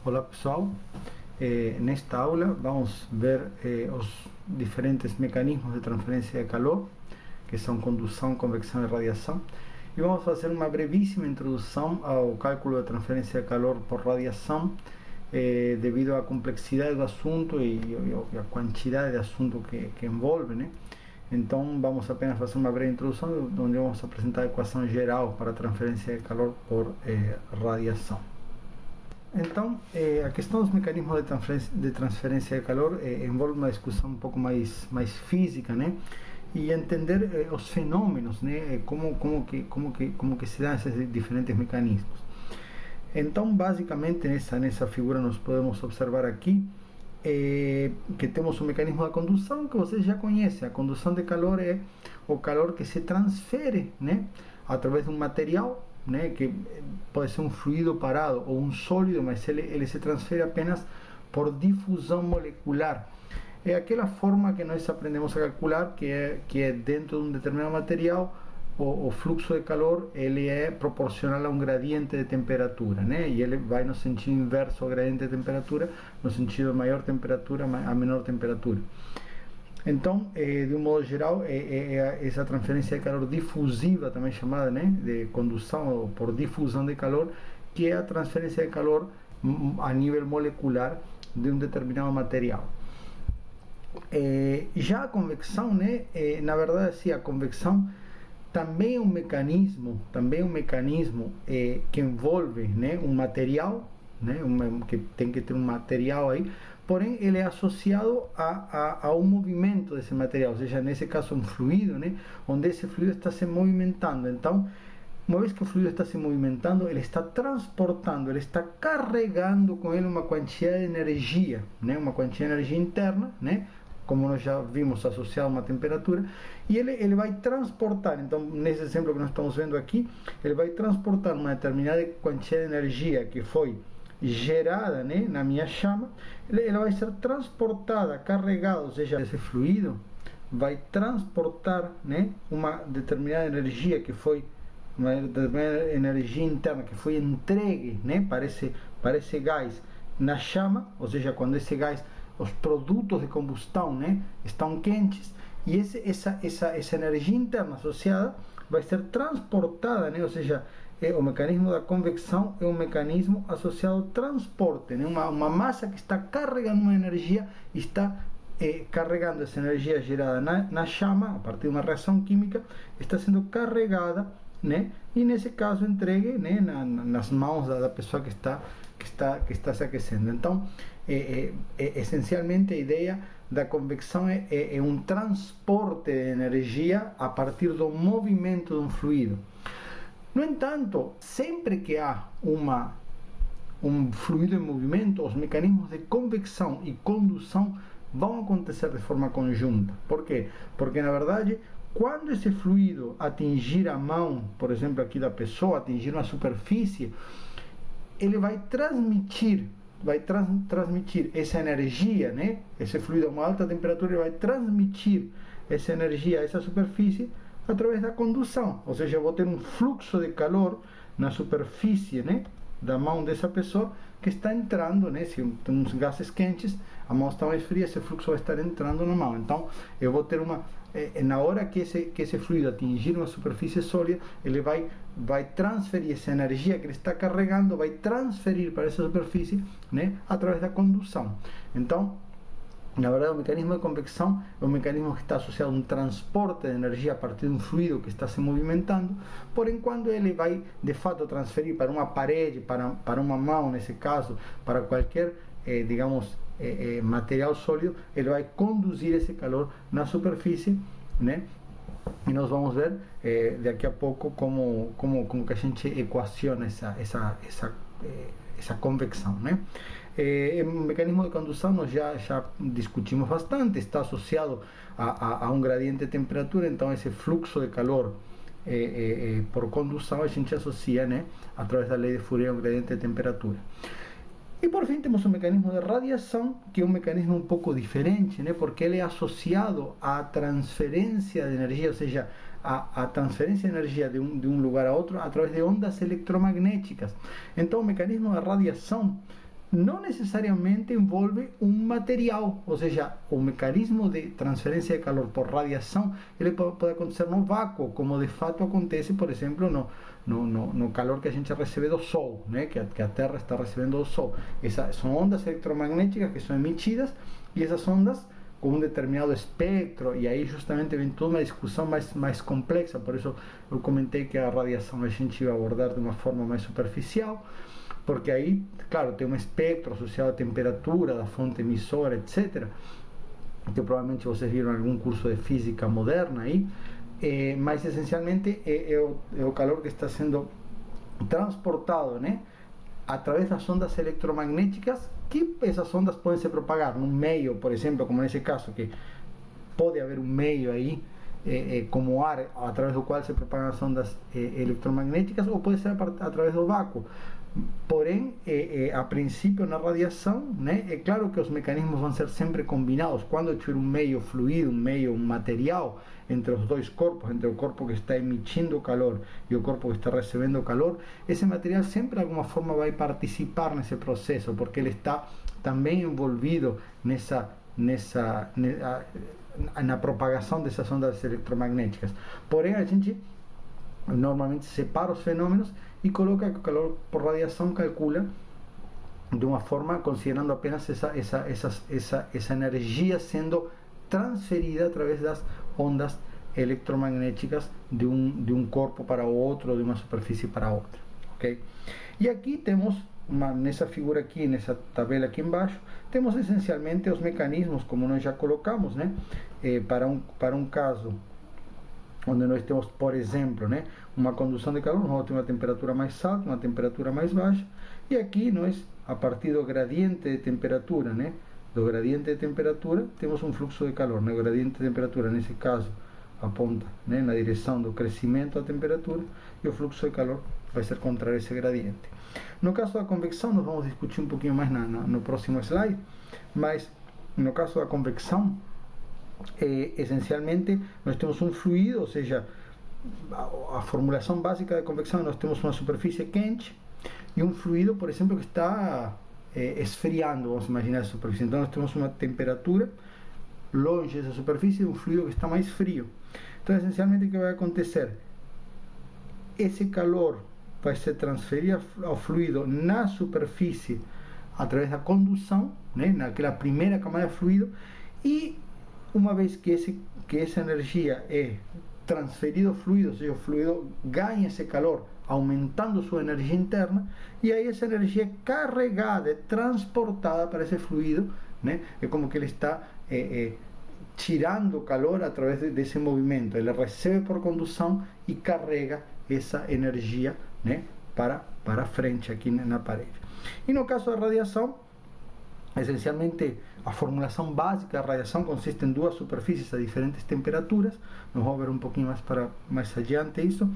Olá pessoal, nesta aula vamos ver os diferentes mecanismos de transferência de calor, que são condução, convecção e radiação, e vamos fazer uma brevíssima introdução ao cálculo da transferência de calor por radiação, devido à complexidade do assunto e a quantidade de assunto que envolve, né? Então vamos apenas fazer uma breve introdução, onde vamos apresentar a equação geral para a transferência de calor por radiação. Então, a questão dos mecanismos de transferência de calor envolve uma discussão um pouco mais física, né? E entender os fenômenos, né? Como que se dão esses diferentes mecanismos. Então, basicamente, nessa figura nós podemos observar aqui que temos um mecanismo da condução que vocês já conhecem. A condução de calor é o calor que se transfere, né? Através de um material, né, que pode ser um fluido parado ou um sólido, mas ele se transfere apenas por difusão molecular. É aquela forma que nós aprendemos a calcular, que é dentro de um determinado material, o fluxo de calor ele é proporcional a um gradiente de temperatura, né? E ele vai no sentido inverso ao gradiente de temperatura, no sentido de maior temperatura a menor temperatura. Então, de um modo geral, essa transferência de calor difusiva, também chamada, né, de condução ou por difusão de calor, que é a transferência de calor a nível molecular de um determinado material. Já a convecção, né, na verdade, sim, a convecção também é um mecanismo, que envolve, né, um material, né, que tem que ter um material aí, porém ele é associado a um movimento desse material, ou seja, nesse caso um fluido, né, onde esse fluido está se movimentando. Então, uma vez que o fluido está se movimentando, ele está transportando, ele está carregando com ele uma quantidade de energia, né, uma quantidade de energia interna, né, como nós já vimos, associado a uma temperatura, e ele vai transportar. Então, nesse exemplo que nós estamos vendo aqui, ele vai transportar uma determinada quantidade de energia que foi gerada, né, na minha chama, ela vai ser transportada, carregada, ou seja, esse fluido vai transportar, né, uma determinada energia que foi uma determinada energia interna que foi entregue, né, para esse gás na chama, ou seja, quando esse gás, os produtos de combustão, né, estão quentes, e essa energia interna associada vai ser transportada, né, ou seja, o mecanismo da convecção é um mecanismo associado ao transporte, né, uma massa que está carregando uma energia, está carregando essa energia gerada na chama, a partir de uma reação química, está sendo carregada, né, e nesse caso entregue, né, nas mãos da pessoa que está se aquecendo. Então, essencialmente a ideia da convecção é um transporte de energia a partir do movimento de um fluido. No entanto, sempre que há um fluido em movimento, os mecanismos de convecção e condução vão acontecer de forma conjunta. Por quê? Porque, na verdade, quando esse fluido atingir a mão, por exemplo, aqui da pessoa, atingir uma superfície, ele vai transmitir essa energia, né? Esse fluido a uma alta temperatura, ele vai transmitir essa energia a essa superfície através da condução, ou seja, eu vou ter um fluxo de calor na superfície, né, da mão dessa pessoa que está entrando, né, se tem uns gases quentes, a mão está mais fria, esse fluxo vai estar entrando na mão. Então, eu vou ter na hora que esse fluido atingir uma superfície sólida, ele vai transferir essa energia que ele está carregando, vai transferir para essa superfície, né, através da condução. Então, na verdade, o mecanismo de convecção é um mecanismo que está associado a um transporte de energia a partir de um fluido que está se movimentando, porém, quando ele vai, de fato, transferir para uma parede, para uma mão, nesse caso, para qualquer, digamos, material sólido, ele vai conduzir esse calor na superfície, né? E nós vamos ver daqui a pouco como que a gente equaciona essa convecção, né? O mecanismo de condução nós já discutimos bastante, está associado a um gradiente de temperatura, então esse fluxo de calor por condução a gente associa, né, através da lei de Fourier, um gradiente de temperatura. E por fim temos o mecanismo de radiação, que é um mecanismo um pouco diferente, né, porque ele é associado à transferência de energia, ou seja, a transferência de energia de um lugar a outro através de ondas eletromagnéticas. Então o mecanismo da radiação não necessariamente envolve um material, ou seja, o mecanismo de transferência de calor por radiação, ele pode acontecer no vácuo, como de fato acontece, por exemplo, no calor que a gente recebe do Sol, né? que a Terra está recebendo do Sol. São ondas eletromagnéticas que são emitidas, e essas ondas com um determinado espectro, e aí justamente vem toda uma discussão mais complexa, por isso eu comentei que a radiação a gente vai abordar de uma forma mais superficial, porque aí, claro, tem um espectro associado à temperatura da fonte emissora, etc., que provavelmente vocês viram em algum curso de física moderna aí, mas essencialmente é o calor que está sendo transportado, né, através das ondas eletromagnéticas, que essas ondas podem se propagar num meio, por exemplo, como nesse caso, que pode haver um meio aí, como ar, através do qual se propagam as ondas eletromagnéticas, ou pode ser através do vácuo. Porém, a princípio, na radiação, né, é claro que os mecanismos vão ser sempre combinados. Quando tiver um meio fluido, um material entre os dois corpos, entre o corpo que está emitindo calor e o corpo que está recebendo calor, esse material sempre de alguma forma vai participar nesse processo, porque ele está também envolvido na propagação dessas ondas eletromagnéticas. Porém, a gente normalmente separa os fenômenos e coloca que o calor por radiação calcula de uma forma considerando apenas essa energia sendo transferida através das ondas eletromagnéticas de um corpo para o outro, de uma superfície para outra, ok? E aqui temos, nessa figura aqui, nessa tabela aqui embaixo, temos essencialmente os mecanismos, como nós já colocamos, né? Para um caso onde nós temos, por exemplo, né, uma condução de calor, nós vamos ter uma temperatura mais alta, uma temperatura mais baixa, e aqui nós, a partir do gradiente de temperatura, né, temos um fluxo de calor, né? O gradiente de temperatura, nesse caso, aponta, né, na direção do crescimento da temperatura, e o fluxo de calor vai ser contrário a esse gradiente. No caso da convecção, nós vamos discutir um pouquinho mais no próximo slide, mas no caso da convecção, essencialmente nós temos um fluido, ou seja, a formulação básica da convecção, nós temos uma superfície quente e um fluido, por exemplo, que está esfriando, vamos imaginar essa superfície. Então nós temos uma temperatura longe dessa superfície e um fluido que está mais frio. Então essencialmente o que vai acontecer? Esse calor vai ser transferido ao fluido na superfície através da condução, né, naquela primeira camada de fluido, e uma vez que essa energia é transferida ao fluido, ou seja, o fluido ganha esse calor, aumentando sua energia interna, e aí essa energia é carregada, é transportada para esse fluido, né? É como que ele está tirando calor através desse movimento. Ele recebe por condução e carrega essa energia, né, para frente aqui na parede. E no caso da radiação, essencialmente a formulação básica da radiação consiste em duas superfícies a diferentes temperaturas. Nós vamos ver um pouquinho mais adiante isso,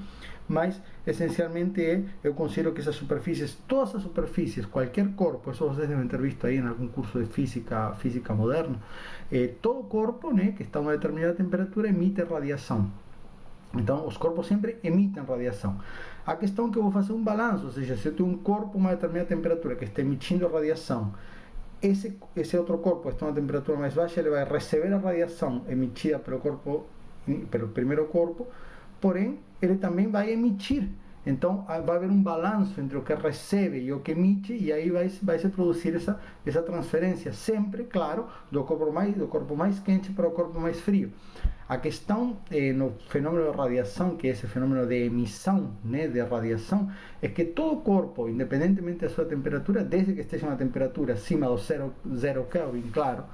mas essencialmente eu considero que essas superfícies, todas as superfícies, qualquer corpo, isso vocês devem ter visto aí em algum curso de física moderna, todo corpo, né, que está a uma determinada temperatura emite radiação. Então, os corpos sempre emitem radiação. A questão é que eu vou fazer um balanço, ou seja, se eu tenho um corpo a uma determinada temperatura que está emitindo radiação, esse outro corpo está a uma temperatura mais baixa, ele vai receber a radiação emitida pelo primeiro corpo, porém, ele também vai emitir. Então, vai haver um balanço entre o que recebe e o que emite, e aí vai se produzir essa transferência, sempre, claro, do corpo mais quente para o corpo mais frio. A questão no fenômeno de radiação, que é esse fenômeno de emissão, né, de radiação, é que todo corpo, independentemente da sua temperatura, desde que esteja uma temperatura acima do zero Kelvin, claro,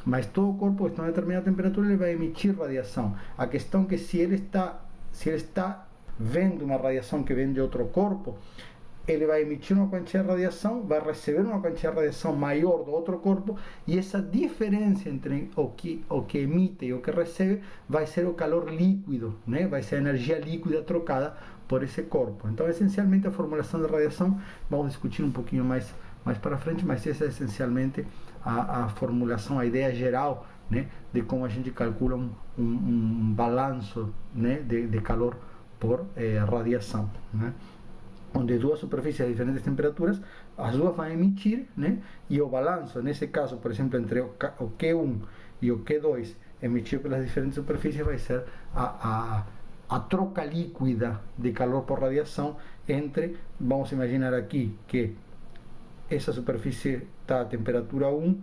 mas todo corpo que está a uma determinada temperatura, ele vai emitir radiação. A questão é que se ele está vendo uma radiação que vem de outro corpo, ele vai emitir uma quantia de radiação, vai receber uma quantia de radiação maior do outro corpo, e essa diferença entre o que emite e o que recebe vai ser o calor líquido, né? Vai ser a energia líquida trocada por esse corpo. Então, essencialmente, a formulação de radiação, vamos discutir um pouquinho mais para frente, mas essa é essencialmente a formulação, a ideia geral, né, de como a gente calcula um balanço, né, de calor por radiação, né? onde duas superfícies a diferentes temperaturas, as duas vão emitir, né? E o balanço, nesse caso, por exemplo, entre o Q1 e o Q2 emitido pelas diferentes superfícies, vai ser a troca líquida de calor por radiação entre, vamos imaginar aqui que essa superfície está a temperatura 1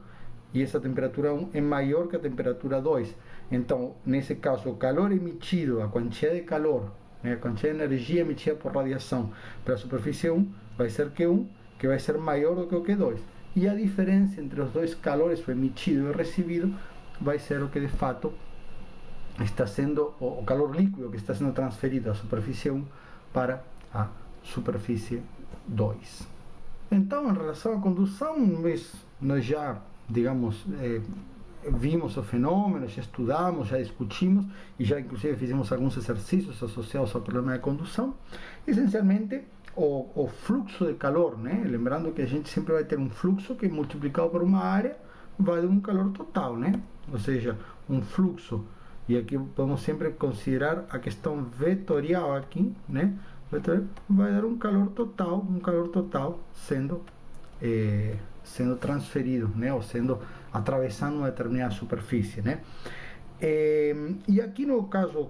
e essa temperatura 1 é maior que a temperatura 2. Então, nesse caso, o calor emitido, a quantidade de calor, né, a quantidade de energia emitida por radiação pela superfície 1 vai ser Q1, que vai ser maior do que o Q2. E a diferença entre os dois calores, o emitido e o recebido, vai ser o que de fato está sendo o calor líquido que está sendo transferido da superfície 1 para a superfície 2. Então, em relação à condução, nós já, digamos, vimos o fenômeno, já estudamos, já discutimos e já inclusive fizemos alguns exercícios associados ao problema de condução. Essencialmente, o fluxo de calor, né? Lembrando que a gente sempre vai ter um fluxo que multiplicado por uma área vai dar um calor total, né? Ou seja, um fluxo, e aqui podemos sempre considerar a questão vetorial aqui, né? Vai dar um calor total sendo transferido, né? Ou sendo atravessando uma determinada superfície, né? E aqui no caso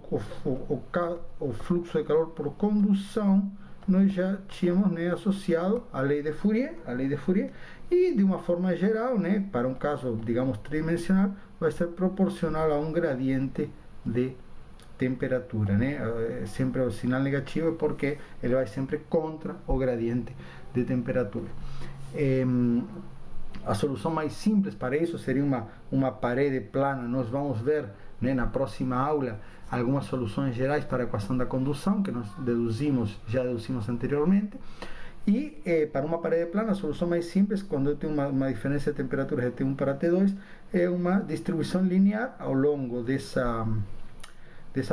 o fluxo de calor por condução, nós já tínhamos, né, associado a lei de Fourier, e de uma forma geral, né, para um caso, digamos, tridimensional, vai ser proporcional a um gradiente de temperatura, né? Sempre o sinal negativo é porque ele vai sempre contra o gradiente de temperatura. A solução mais simples para isso seria uma parede plana. Nós vamos ver, né, na próxima aula algumas soluções gerais para a equação da condução que nós já deduzimos anteriormente. E para uma parede plana, a solução mais simples, quando eu tenho uma diferença de temperaturas de T1 para T2, é uma distribuição linear ao longo dessa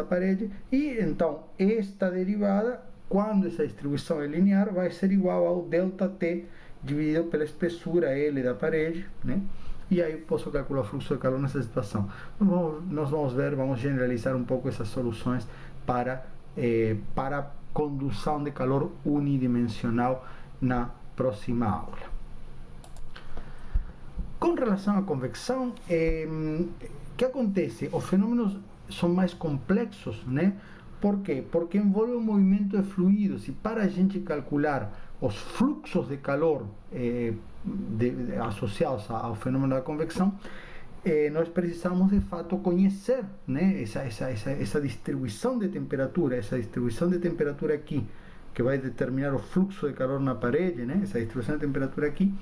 parede. E então, esta derivada, quando essa distribuição é linear, vai ser igual ao ΔT dividido pela espessura L da parede, né? E aí posso calcular o fluxo de calor nessa situação. Nós vamos generalizar um pouco essas soluções para condução de calor unidimensional na próxima aula. Com relação à convecção, o que acontece? Os fenômenos são mais complexos, né? Por quê? Porque envolve o movimento de fluidos, e para a gente calcular os fluxos de calor associados ao fenômeno da convecção, nós precisamos de fato conhecer, né, essa distribuição de temperatura, aqui, que vai determinar o fluxo de calor na parede, né, essa distribuição de temperatura aqui,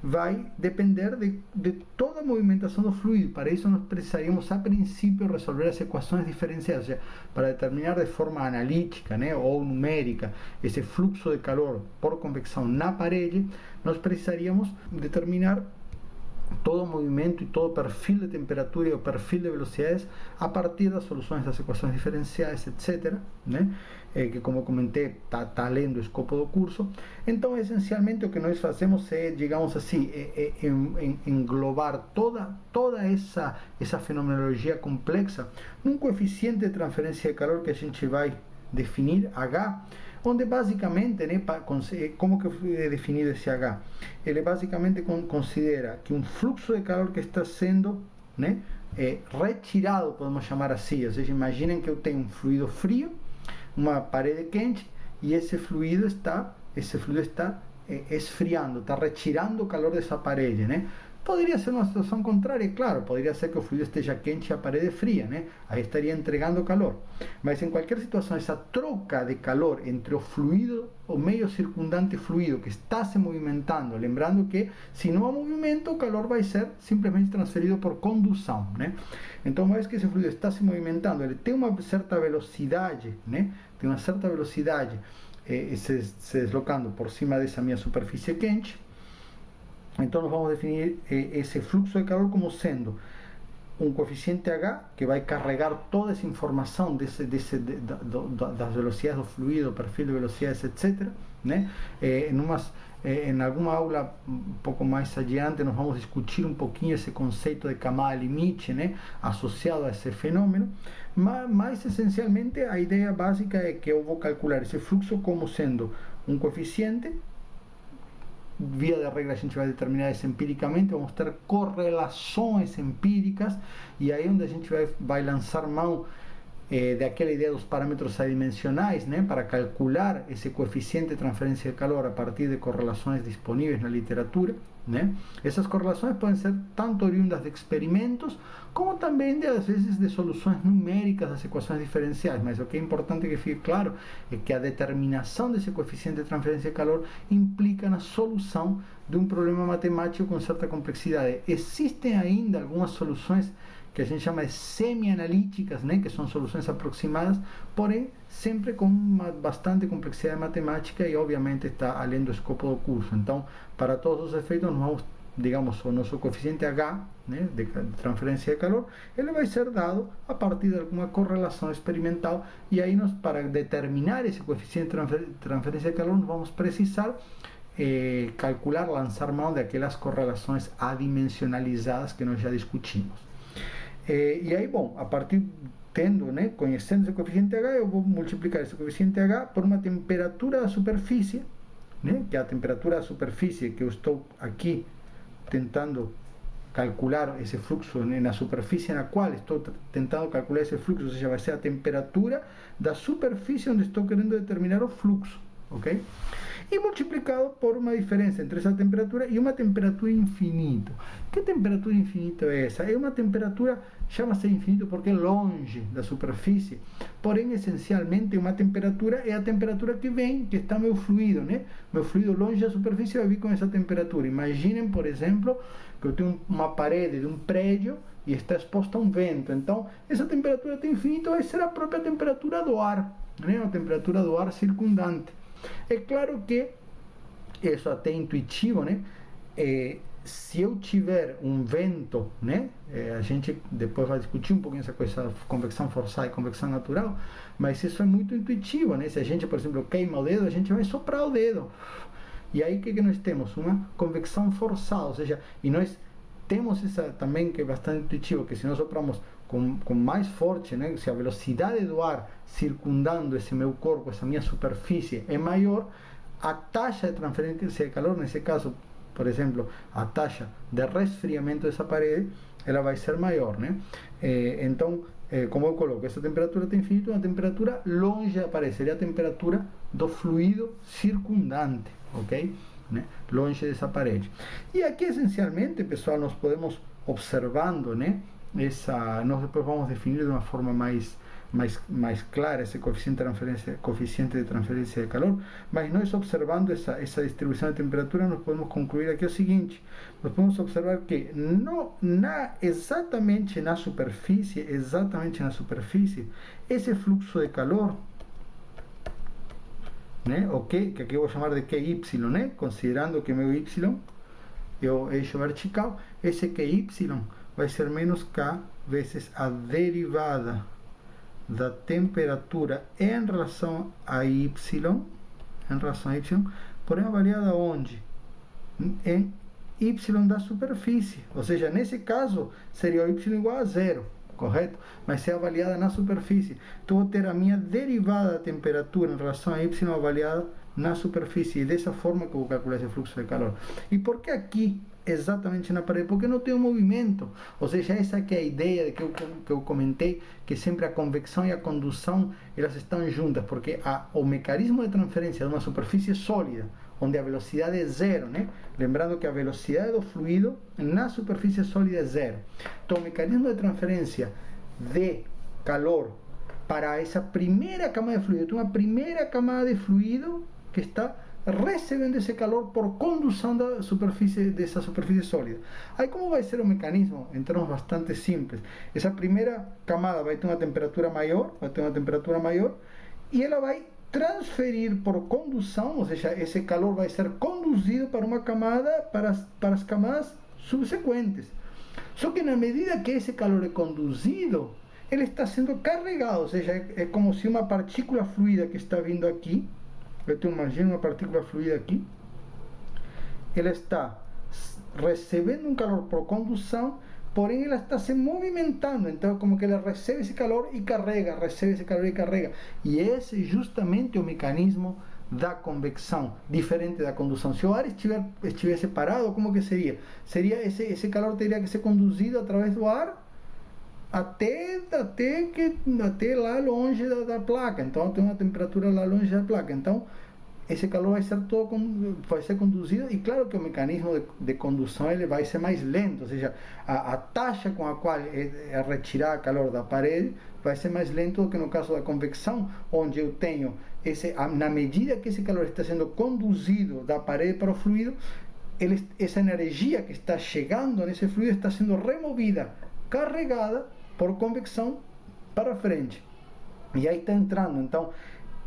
vai depender de toda a movimentação do fluido. Para isso nós precisaríamos, a princípio, resolver as equações diferenciais, ou seja, para determinar de forma analítica, né, ou numérica esse fluxo de calor por convecção na parede, nós precisaríamos determinar todo o movimento e todo o perfil de temperatura e o perfil de velocidades a partir das soluções das equações diferenciais, etc., né? Que, como eu comentei, está além do escopo do curso. Então, essencialmente, o que nós fazemos é, digamos assim, englobar toda essa fenomenologia complexa num coeficiente de transferência de calor que a gente vai definir, H, onde basicamente, né, como que é definido esse H? Ele basicamente considera que um fluxo de calor que está sendo, né, retirado, podemos chamar assim, ou seja, imaginem que eu tenho um fluido frio, uma parede quente, e esse fluido está esfriando, está retirando o calor dessa parede, né? Poderia ser uma situação contrária, claro, poderia ser que o fluido esteja quente e a parede fria, né? Aí estaria entregando calor. Mas em qualquer situação, essa troca de calor entre o fluido, o meio circundante fluido que está se movimentando, lembrando que se não há movimento, o calor vai ser simplesmente transferido por condução, né? Então, uma vez que esse fluido está se movimentando, ele tem uma certa velocidade, né? Tem uma certa velocidade se deslocando por cima dessa minha superfície quente. Então nós vamos definir esse fluxo de calor como sendo um coeficiente H que vai carregar toda essa informação das velocidades do fluido, perfil de velocidades, etc., né? Em alguma aula um pouco mais adiante nós vamos discutir um pouquinho esse conceito de camada limite, né, associado a esse fenômeno, mas essencialmente a ideia básica é que eu vou calcular esse fluxo como sendo um coeficiente, via de regra a gente vai determinar isso empiricamente, vamos ter correlações empíricas, e aí onde a gente vai lançar mão daquela ideia dos parâmetros adimensionais, né, para calcular esse coeficiente de transferência de calor a partir de correlações disponíveis na literatura, né? Essas correlações podem ser tanto oriundas de experimentos, como também, às vezes, de soluções numéricas das equações diferenciais. Mas o que é importante que fique claro é que a determinação desse coeficiente de transferência de calor implica na solução de um problema matemático com certa complexidade. Existem ainda algumas soluções que a gente chama de semi-analíticas, né, que são soluções aproximadas, porém sempre com uma bastante complexidade matemática e obviamente está além do escopo do curso. Então, para todos os efeitos, nós vamos, digamos, o nosso coeficiente H, né, de transferência de calor, ele vai ser dado a partir de alguma correlação experimental, e aí nós, para determinar esse coeficiente de transferência de calor, nós vamos precisar calcular, lançar mão daquelas correlações adimensionalizadas que nós já discutimos. E aí, bom, a partir tendo, né, conhecendo esse coeficiente H, eu vou multiplicar esse coeficiente H por uma temperatura da superfície, né, que é a temperatura da superfície que eu estou aqui tentando calcular esse fluxo, né, na superfície na qual estou tentando calcular esse fluxo, ou seja, vai ser a temperatura da superfície onde estou querendo determinar o fluxo, ok? E multiplicado por uma diferença entre essa temperatura e uma temperatura infinita. Que temperatura infinita é essa? É uma temperatura, chama-se infinito porque é longe da superfície, porém, essencialmente, uma temperatura é a temperatura que vem, que está meu fluido, né? Meu fluido longe da superfície vai vir com essa temperatura. Imaginem, por exemplo, que eu tenho uma parede de um prédio e está exposta a um vento. Então, essa temperatura até infinito vai ser a própria temperatura do ar, né? A temperatura do ar circundante. É claro que isso até é intuitivo, né? Se eu tiver um vento, né? A gente depois vai discutir um pouquinho essa coisa, convecção forçada e convecção natural, mas isso é muito intuitivo, né? Se a gente, por exemplo, queima o dedo, a gente vai soprar o dedo. E aí o que nós temos? Uma convecção forçada, ou seja, e nós temos essa também que é bastante intuitivo, que se nós sopramos com mais forte, né, se a velocidade do ar circundando esse meu corpo, essa minha superfície é maior, a taxa de transferência de calor, nesse caso, por exemplo, a taxa de resfriamento dessa parede, ela vai ser maior, né? Então, como eu coloco, essa temperatura tem infinito, uma temperatura longe da parede, seria a temperatura do fluido circundante, ok? Né? Longe dessa parede. E aqui, essencialmente, pessoal, nós podemos observando, né? Nós depois vamos definir de uma forma mais clara esse coeficiente de transferência de calor, mas nós observando essa distribuição de temperatura, nós podemos concluir aqui o seguinte: nós podemos observar que exatamente na superfície, esse fluxo de calor, né, que aqui eu vou chamar de QY, né, considerando que meu Y é o eixo vertical, esse QY vai ser menos K vezes a derivada da temperatura em relação a Y, porém avaliada onde? Em Y da superfície, ou seja, nesse caso seria o Y igual a zero, correto? Mas é avaliada na superfície, então vou ter a minha derivada da temperatura em relação a Y avaliada na superfície, e dessa forma que eu vou calcular esse fluxo de calor. E por que aqui exatamente na parede? Porque não tem um movimento, ou seja, essa que é a ideia que eu comentei, que sempre a convecção e a condução elas estão juntas, porque o mecanismo de transferência de uma superfície sólida, onde a velocidade é zero, né? Lembrando que a velocidade do fluido na superfície sólida é zero. Então, o mecanismo de transferência de calor para essa primeira camada de fluido, tem uma primeira camada de fluido que está recebendo esse calor por condução dessa superfície sólida. Aí como vai ser o mecanismo? Em termos bastante simples. Essa primeira camada vai ter uma temperatura maior, e ela vai transferir por condução, ou seja, esse calor vai ser conduzido para uma camada, para as camadas subsequentes. Só que na medida que esse calor é conduzido, ele está sendo carregado, ou seja, é como se uma partícula fluida que está vindo aqui, eu tenho, imagina uma partícula fluida aqui, ela está recebendo um calor por condução, porém ela está se movimentando, então como que ela recebe esse calor e carrega, recebe esse calor e carrega, e esse é justamente o mecanismo da convecção diferente da condução. Se o ar estivesse parado, como que seria? Esse calor teria que ser conduzido através do ar até lá longe da placa. Então tem uma temperatura lá longe da placa. Então esse calor vai ser conduzido, e claro que o mecanismo de condução ele vai ser mais lento, ou seja, a taxa com a qual é retirar calor da parede vai ser mais lento do que no caso da convecção, onde eu tenho na medida que esse calor está sendo conduzido da parede para o fluido, essa energia que está chegando nesse fluido está sendo removida, carregada por convecção para frente, e aí está entrando. Então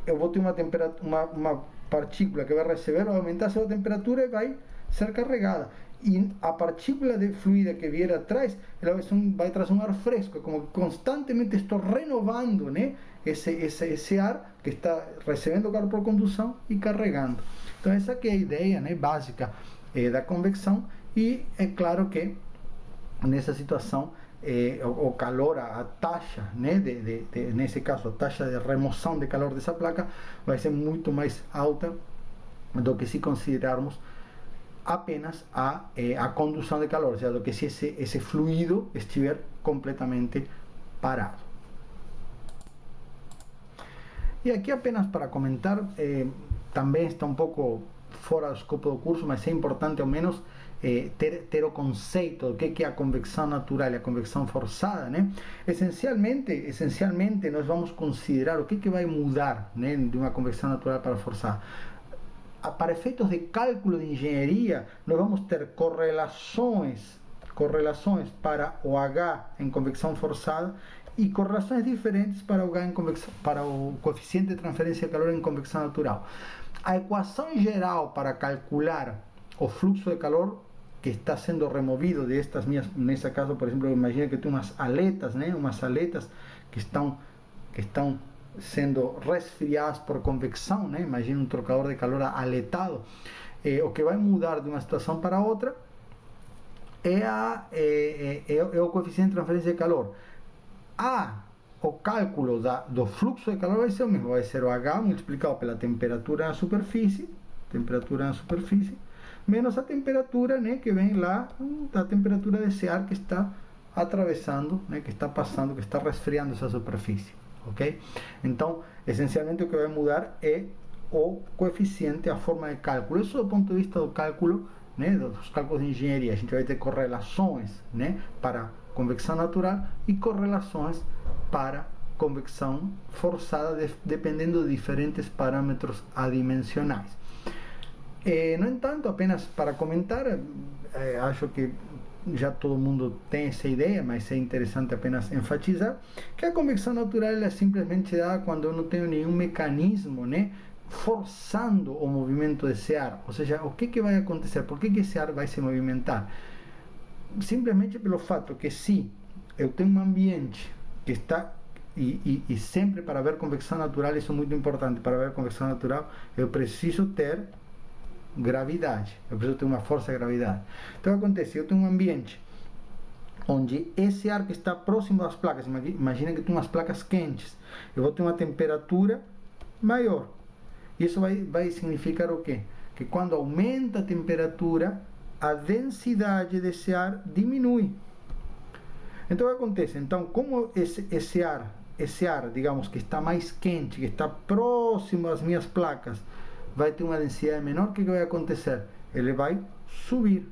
eu vou ter uma temperatura, uma partícula que vai receber, vai aumentar a sua temperatura e vai ser carregada. E a partícula de fluida que vier atrás, ela vai trazer um ar fresco, é como que constantemente estou renovando, né, esse ar que está recebendo calor por condução e carregando. Então essa que é a ideia, né, básica da convecção, e é claro que nessa situação o calor, a taxa, né, nesse caso a taxa de remoção de calor dessa placa vai ser muito mais alta do que se considerarmos apenas a condução de calor, ou seja, do que se esse fluido estiver completamente parado. E aqui apenas para comentar, também está um pouco fora do escopo do curso, mas é importante ao menos ter o conceito do que é a convecção natural e a convecção forçada, né? Essencialmente nós vamos considerar o que vai mudar, né, de uma convecção natural para forçada. Para efeitos de cálculo de engenharia, nós vamos ter correlações para o H em convecção forçada e correlações diferentes para o H em convecção, para o coeficiente de transferência de calor em convecção natural. A equação geral para calcular o fluxo de calor que está sendo removido de estas minhas, nesse caso, por exemplo, imagina que tem umas aletas, né, umas aletas que estão sendo resfriadas por convecção, né? Imagina um trocador de calor aletado. O que vai mudar de uma situação para outra é o coeficiente de transferência de calor. O cálculo do fluxo de calor vai ser o mesmo, vai ser o H multiplicado pela temperatura na superfície, menos a temperatura, né, que vem lá da temperatura desse ar que está atravessando, né, que está passando, que está resfriando essa superfície, ok? Então, essencialmente o que vai mudar é o coeficiente, a forma de cálculo. Isso do ponto de vista do cálculo, né, dos cálculos de engenharia. A gente vai ter correlações, né, para convecção natural e correlações para convecção forçada, dependendo de diferentes parâmetros adimensionais. No entanto, apenas para comentar, acho que já todo mundo tem essa ideia, mas é interessante apenas enfatizar que a convecção natural ela simplesmente dá quando eu não tenho nenhum mecanismo, né, forçando o movimento desse ar. Ou seja, o que vai acontecer? Por que esse ar vai se movimentar? Simplesmente pelo fato que se eu tenho um ambiente que está e sempre para ver convecção natural, isso é muito importante, para ver convecção natural eu preciso ter gravidade, eu preciso ter uma força de gravidade. Então acontece, eu tenho um ambiente onde esse ar que está próximo das placas, imagina que tem umas placas quentes, eu vou ter uma temperatura maior. Isso vai significar o quê? Que quando aumenta a temperatura, a densidade desse ar diminui. Então o que acontece? Então, como esse ar, digamos, que está mais quente, que está próximo às minhas placas, vai ter uma densidade menor, o que vai acontecer? Ele vai subir.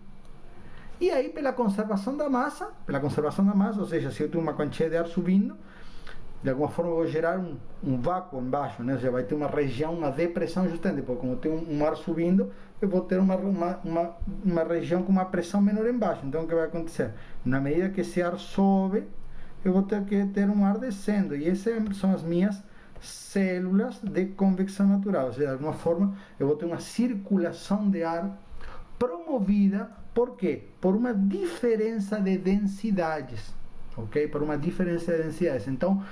E aí, pela conservação da massa, ou seja, se eu tenho uma quantidade de ar subindo, de alguma forma eu vou gerar um vácuo embaixo, né? Ou seja, vai ter uma região, uma depressão justamente, porque como tem um ar subindo, eu vou ter uma região com uma pressão menor embaixo. Então o que vai acontecer? Na medida que esse ar sobe, eu vou ter que ter um ar descendo, e essas são as minhas células de convecção natural. Ou seja, de alguma forma eu vou ter uma circulação de ar promovida, por quê? Por uma diferença de densidades, ok? Por uma diferença de densidades. Então,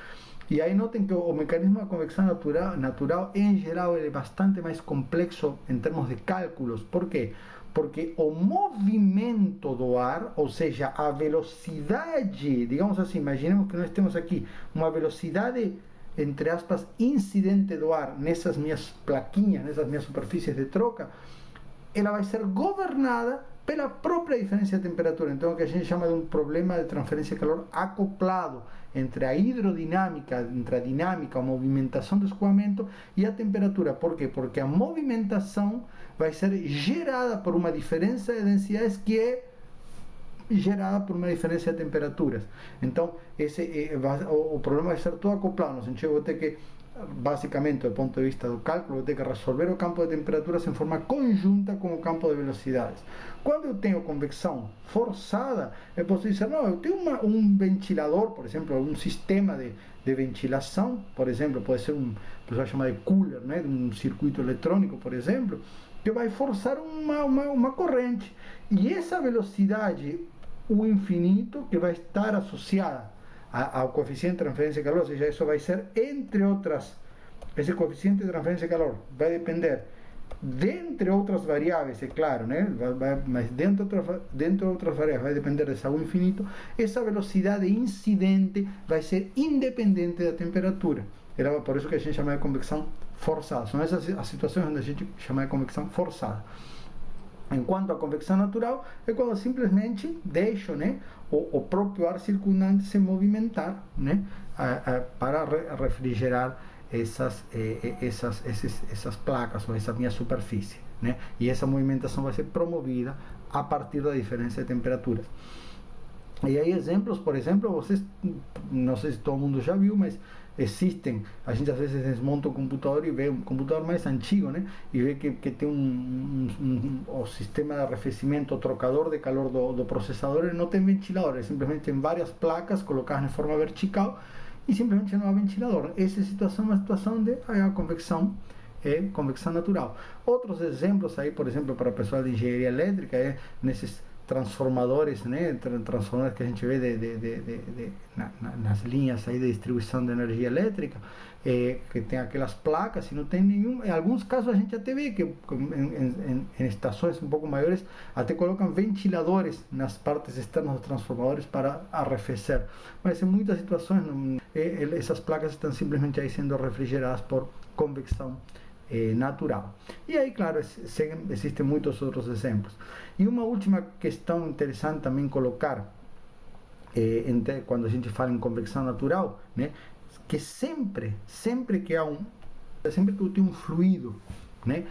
e aí notem que o mecanismo da convecção natural em geral ele é bastante mais complexo em termos de cálculos. Por quê? Porque o movimento do ar, ou seja, a velocidade, digamos assim, imaginemos que nós temos aqui uma velocidade entre aspas, incidente do ar nessas minhas plaquinhas, nessas minhas superfícies de troca, ela vai ser governada pela própria diferença de temperatura. Então, o que a gente chama de um problema de transferência de calor acoplado entre a hidrodinâmica, entre a dinâmica, a movimentação do escoamento e a temperatura. Por quê? Porque a movimentação vai ser gerada por uma diferença de densidades que é gerada por uma diferença de temperaturas. Então, o problema vai ser todo acoplado, no sentido que eu vou ter que, basicamente, do ponto de vista do cálculo, vou ter que resolver o campo de temperaturas em forma conjunta com o campo de velocidades. Quando eu tenho convecção forçada, eu posso dizer, não, eu tenho um ventilador, por exemplo, um sistema de ventilação, por exemplo, pode ser o pessoal chama de cooler, né, de um circuito eletrônico, por exemplo, que vai forçar uma corrente. E essa velocidade, o infinito, que vai estar associada ao coeficiente de transferência de calor, ou seja, isso vai ser, entre outras, esse coeficiente de transferência de calor vai depender, dentre outras variáveis, é claro, né? Mas dentro de outras variáveis vai depender desse algo infinito. Essa velocidade incidente vai ser independente da temperatura. Por isso que a gente chama de convecção forçada. São essas as situações onde a gente chama de convecção forçada. Enquanto a convecção natural é quando simplesmente deixo, né, o próprio ar circundante se movimentar, né, para refrigerar essas placas ou essa minha superfície, né, e essa movimentação vai ser promovida a partir da diferença de temperaturas. E aí exemplos, por exemplo, vocês, não sei se todo mundo já viu, mas existem, a gente às vezes desmonta o computador e vê um computador mais antigo, né, e vê que tem o sistema de arrefecimento, o trocador de calor do processador, ele não tem ventilador, ele simplesmente tem várias placas colocadas de forma vertical e simplesmente não há ventilador. Essa situação é uma situação de a convecção natural. Outros exemplos aí, por exemplo, para o pessoal de engenharia elétrica, nesses transformadores, né, transformadores que a gente vê nas linhas aí de distribuição de energia elétrica, que tem aquelas placas e não tem nenhum. Em alguns casos a gente até vê que em estações um pouco maiores até colocam ventiladores nas partes externas dos transformadores para arrefecer, mas em muitas situações essas placas estão simplesmente aí sendo refrigeradas por convecção natural. E aí, claro, existem muitos outros exemplos. E uma última questão interessante também colocar, quando a gente fala em convecção natural, né, que sempre que eu tenho um fluido, né,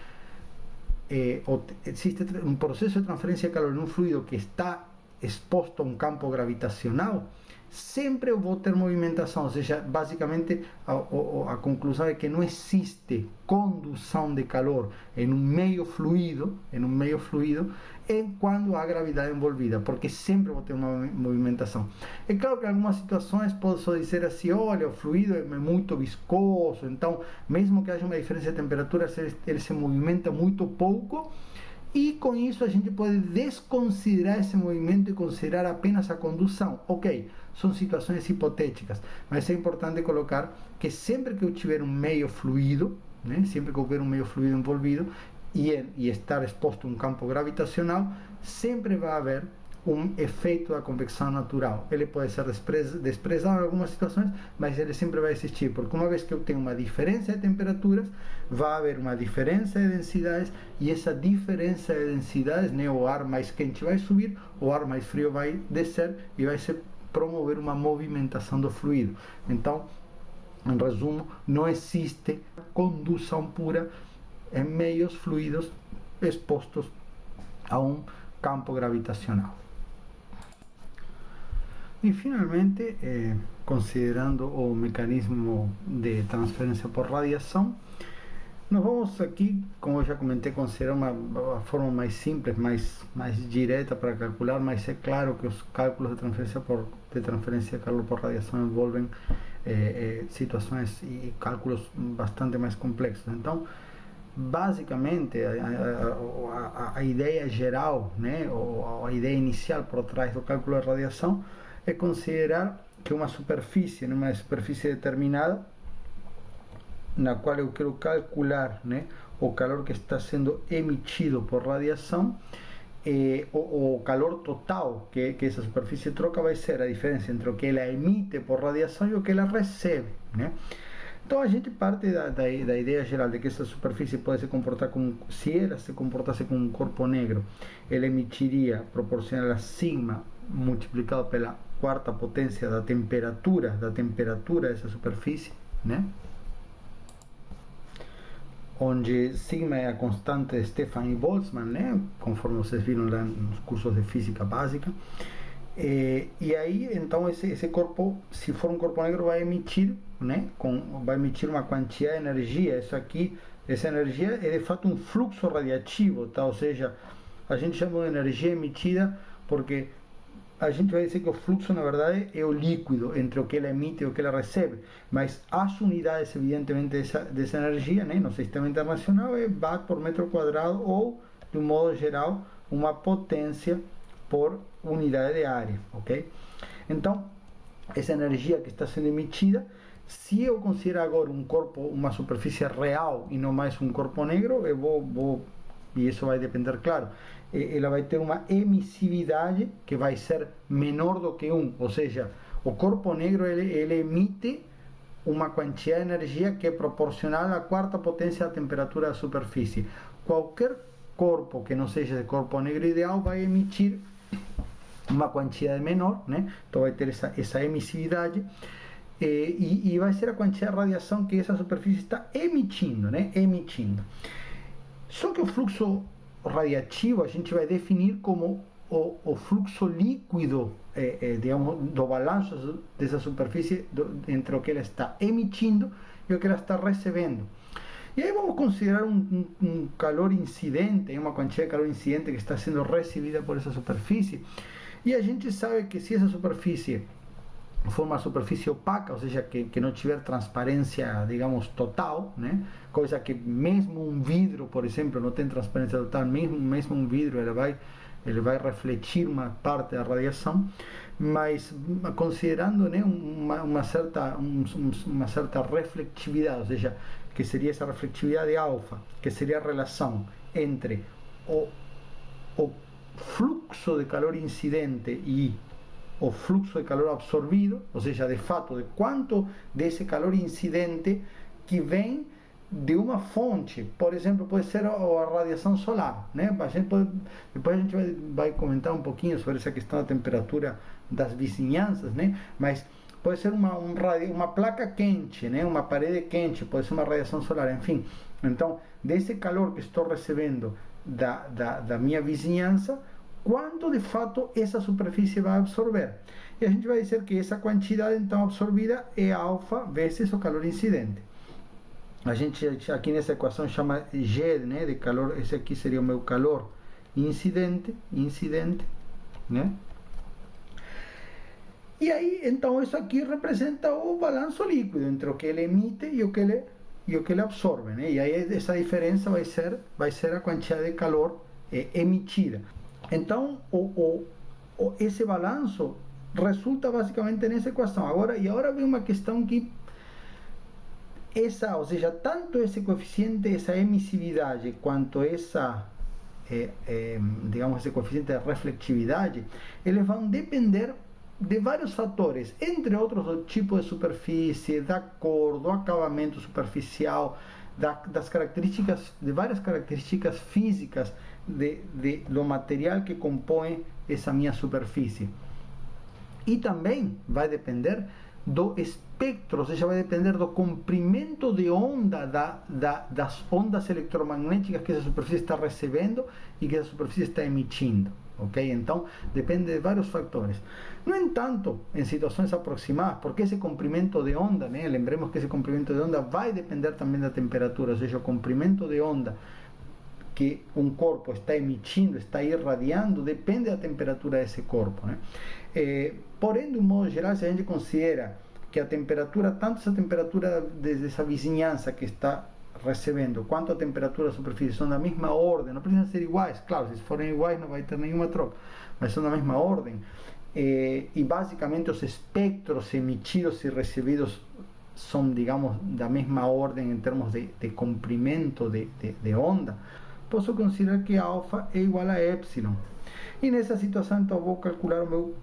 existe um processo de transferência de calor em um fluido que está exposto a um campo gravitacional, sempre eu vou ter movimentação, ou seja, basicamente a conclusão é que não existe condução de calor em um meio fluido, quando há gravidade envolvida, porque sempre vou ter uma movimentação. É claro que em algumas situações posso dizer assim, olha, o fluido é muito viscoso, então mesmo que haja uma diferença de temperatura, ele se movimenta muito pouco, e com isso a gente pode desconsiderar esse movimento e considerar apenas a condução. Ok, são situações hipotéticas, mas é importante colocar que sempre que eu tiver um meio fluido, né, sempre que houver um meio fluido envolvido e estar exposto a um campo gravitacional, sempre vai haver um efeito da convecção natural. Ele pode ser desprezado em algumas situações, mas ele sempre vai existir, porque uma vez que eu tenho uma diferença de temperaturas, vai haver uma diferença de densidades, e essa diferença de densidades, né, o ar mais quente vai subir, o ar mais frio vai descer, e vai se promover uma movimentação do fluido. Então, em resumo, não existe condução pura em meios fluidos expostos a um campo gravitacional. E finalmente, considerando o mecanismo de transferência por radiação, nós vamos aqui, como eu já comentei, considerar uma forma mais simples, mais direta para calcular, mas é claro que os cálculos de transferência de calor por radiação envolvem situações e cálculos bastante mais complexos. Então, basicamente, a ideia geral, né, ou a ideia inicial por trás do cálculo de radiação é considerar que uma superfície determinada, na qual eu quero calcular, né, o calor que está sendo emitido por radiação, o calor total que essa superfície troca vai ser a diferença entre o que ela emite por radiação e o que ela recebe, né? Então a gente parte da ideia geral de que essa superfície pode se comportar como, se ela se comportasse como um corpo negro, ela emitiria proporcional a sigma multiplicado pela quarta potência da temperatura dessa superfície, né? Onde sigma é a constante de Stefan e Boltzmann, né? Conforme vocês viram lá nos cursos de física básica. E aí, então, esse corpo, se for um corpo negro, vai emitir, né? Vai emitir uma quantidade de energia. Isso aqui, essa energia é de fato um fluxo radiativo, tá? Ou seja, a gente chama de energia emitida porque a gente vai dizer que o fluxo, na verdade, é o líquido entre o que ela emite e o que ela recebe, mas as unidades, evidentemente, dessa energia, né, no sistema internacional, é watt por metro quadrado ou, de um modo geral, uma potência por unidade de área, ok? Então, essa energia que está sendo emitida, se eu considerar agora um corpo, uma superfície real e não mais um corpo negro, eu vou e isso vai depender, claro, ela vai ter uma emissividade que vai ser menor do que 1, ou seja, o corpo negro ele emite uma quantidade de energia que é proporcional à quarta potência da temperatura da superfície. Qualquer corpo que não seja de corpo negro ideal vai emitir uma quantidade menor, né? Então vai ter essa emissividade e vai ser a quantidade de radiação que essa superfície está emitindo, né? Só que o fluxo radiativo a gente vai definir como o fluxo líquido, digamos, do balanço dessa superfície entre o que ela está emitindo e o que ela está recebendo. E aí vamos considerar um calor incidente, uma quantidade de calor incidente que está sendo recebida por essa superfície. E a gente sabe que se essa superfície for uma superfície opaca, ou seja, que não tiver transparência, digamos, total, né? Coisa que mesmo um vidro, por exemplo, não tem transparência total, mesmo um vidro ele vai refletir uma parte da radiação, mas considerando, né, uma certa reflectividade, ou seja, que seria essa reflectividade alfa, que seria a relação entre o fluxo de calor incidente e o fluxo de calor absorvido, ou seja, de fato, de quanto desse calor incidente que vem de uma fonte, por exemplo, pode ser a radiação solar, né? Depois a gente vai comentar um pouquinho sobre essa questão da temperatura das vizinhanças, né? Mas pode ser uma placa quente, né? Uma parede quente, pode ser uma radiação solar, enfim. Então, desse calor que estou recebendo da minha vizinhança, quanto de fato essa superfície vai absorver. E a gente vai dizer que essa quantidade então absorvida é alfa vezes o calor incidente. A gente aqui nessa equação chama G, né, de calor, esse aqui seria o meu calor incidente, né? E aí, então, isso aqui representa o balanço líquido entre o que ele emite e o que ele absorve, né? E aí essa diferença vai ser a quantidade de calor emitida. Então, esse balanço resulta basicamente nessa equação. Agora vem uma questão que ou seja, tanto esse coeficiente, essa emissividade, quanto digamos, esse coeficiente de reflectividade, eles vão depender de vários fatores, entre outros do tipo de superfície, da cor, do acabamento superficial, das características, de várias características físicas do material que compõe essa minha superfície. E também vai depender do espectro, ou seja, vai depender do comprimento de onda das ondas eletromagnéticas que essa superfície está recebendo e que essa superfície está emitindo. Ok? Então, depende de vários fatores. No entanto, em situações aproximadas, porque esse comprimento de onda, né, lembremos que esse comprimento de onda vai depender também da temperatura, ou seja, o comprimento de onda que um corpo está emitindo, está irradiando, depende da temperatura desse corpo, né? Porém, de um modo geral, se a gente considera que a temperatura, tanto essa temperatura dessa vizinhança que está recebendo, quanto a temperatura da superfície são da mesma ordem, não precisam ser iguais, claro, se forem iguais não vai ter nenhuma troca, mas são da mesma ordem, e basicamente os espectros emitidos e recebidos são, digamos, da mesma ordem em termos de comprimento de onda, posso considerar que alfa é igual a epsilon. E nessa situação, então, vou calcular o meu